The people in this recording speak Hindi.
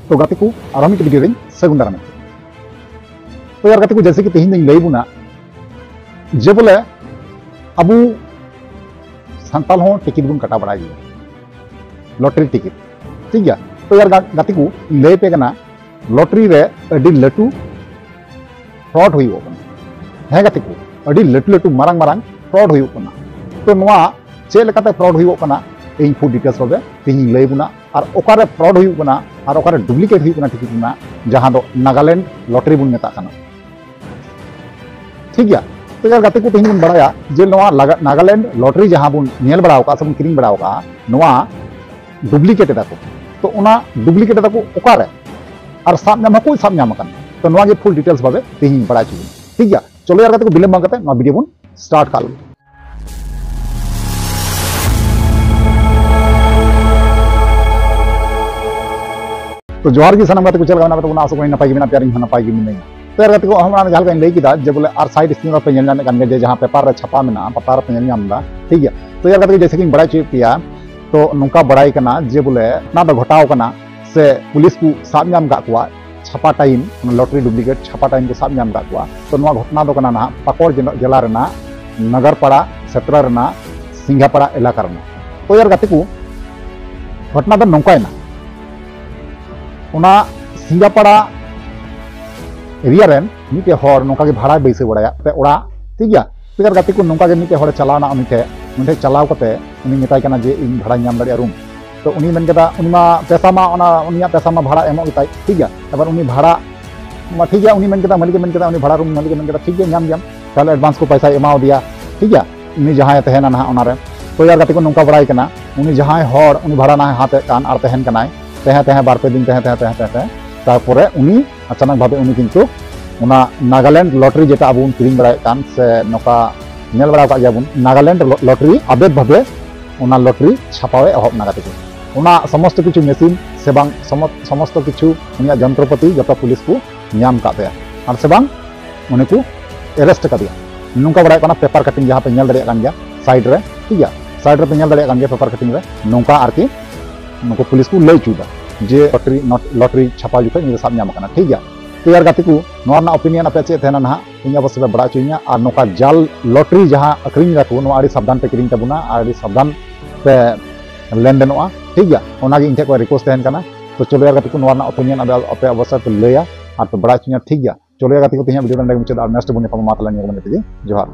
तो गाते को आराम वीडियो रे सगुन दाराम। तो यार गाते को जैसे कि तेहिं दिन लई बुना जे बोले अबू संताल हो टिकट बुन कटा बड़ा गया लॉटरी टिकट ठीक गया। तो यार गाते को लई पे कना लॉटरी रे अडी लटू फ्रॉड हुई है गाते को अडी लटू लटू मारंग मारंग फ्रॉड हुई तो नोआ चे लेकाते फ्रॉड हुई इन फुल डिटेल्स होबे तेहिं लई बुना और ओकारे फ्रॉड हुई और ओकारे डुप्लीकेट हुई टिकट बुना जहां दो नागालैंड लॉटरी बुन मेता कना ठीक गया। तो यार गाते को तेहिं बुन बड़ाया जे नोआ नागालैंड लॉटरी जहां बुन नेल बड़ाओ का से बुन किरिंग बड़ाओ का नोआ डुप्लीकेट दाको तो ओना डुप्लीकेट दाको ओकारे और साब नाम को साब नाम कन तो नोआ गे फुल डिटेल्स भाबे तेहिं बड़ा चुन ठीक गया। चलो यार गाते को बिलम बांग करते नोआ वीडियो बुन स्टार्ट कर। तो जोहार की सनम गाते को चल गाना तो आसो कोई नपाई बिना प्यारिंग नपाई गी मिने तो यार गाते को हमरा जहां लई किदा जे बोले आर साइड स्क्रीन पे नेल नाम जे जहां पेपर रे छपा मेना पेपर पे नेल नाम दा ठीक गया। तो यार गाते को जैसे कि बड़ा चे पिया तो नुका बड़ाई कना जे बोले ना दो घटाव कना से पुलिस को साब नाम का कुआ छपा टाइम लॉटरी डुप्लीकेट छपा टाइम को साब नाम का कुआ तो नुआ घटना दो कना ना पाकोड़ जिला रेना नगरपाड़ा क्षेत्र रेना सिंघापाड़ा इलाका रेना। तो यार गाते को घटना दो नौकायना सिंगापाड़ा एरिया रेन मिटे हर नौका भाड़ा बैसे बड़ा पे ओड़ा ठीक गया। तो यार गाते को नौका मिटे हर चलावना उनठे चलाव कते उनी मेताय कना जे इन भाड़ा नाम दाड़िया रूम तो उनी मेन कदा उनी मा पैसा मा उनिया पैसा मा भाड़ा एमो गताय ठीक गया। एबार उनी भाड़ा मा ठीक गया उनी मेन कदा मालिक मेन कदा उनी भाड़ा रूम मालिक मेन कदा ठीक गया नाम जाम ताले एडवांस को पैसा एमाव दिया ठीक गया उनी जहां तहना ना ओना रे। तो यार गाते को नौका बड़ाई कना उनी जहां हर उनी भाड़ा ना हाते कान आर तहन कनाय तह बार पे दिन तारपरे उनी अचानक भावे उनी किंतु उना नागालैंड लॉटरी जेटा अब किरिंग बड़ाय कान से नौका नेल बड़ा का गयाबुन नागालैंड लॉटरी अबेद भावे उना लॉटरी छापावे एहब ना गाते को उना समस्त किछु मेसिन से बांग समस्त किछु उनिया जंत्रपति जत पुलिस को नाम काते और से बांग उनी को अरेस्ट कर दिया नौका बड़ाय काना पेपर कटिंग जहां पे नेल दड़िया कान गया साइड रे ठीक गया साइड रे पे नेल दड़िया कान गया पेपर कटिंग रे नौका आरकी उनको पुलिस को लई चुदा जे लॉटरी छपा जुखे इन साब नाम कना ठीक गया। तो यार गाते को नोआ ना ओपिनियन आपे चे थेना ना इन बस बड़ा चुइया और नोका जाल लॉटरी जहां अखरिंग राको नोआ आड़ी सावधान पे किरिंग तबुना आड़ी सावधान पे लेन देनोआ ठीक गया ओना गे इनठे को रिक्वेस्ट तहन कना। तो चलो यार गाते को नोआ ना ओपिनियन आपे अवश्य पे लैया और पे बड़ा चुइया ठीक गया। चलो यार गाते को तेहिया वीडियो मुचाद और नेक्स्ट बुने पमा मातला जोहार।